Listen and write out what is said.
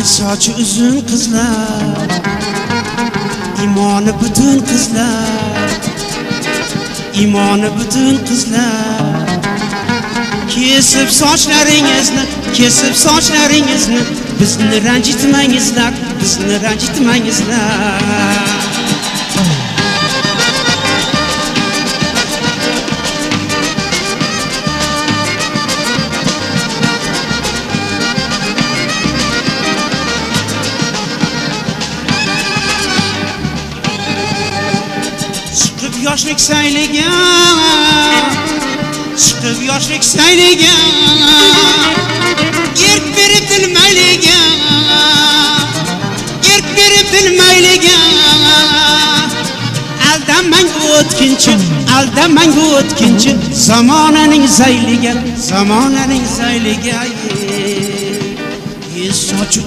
sochi uzun qizlar, imoni butun qizlar, imoni butun qizlar. Kesib sochlaringizni, kesib sochlaringizni, bizni ranjitmangizlar, bizni ranjitmangizlar. Yoshlik saylagan, chiqib yoshlik saylagan, erk berib dil maylagan, erk berib dil maylagan. Aldamang o'tkinchi, aldamang o'tkinchi, zamonaning zayliga, zamonaning zayliga. Sochi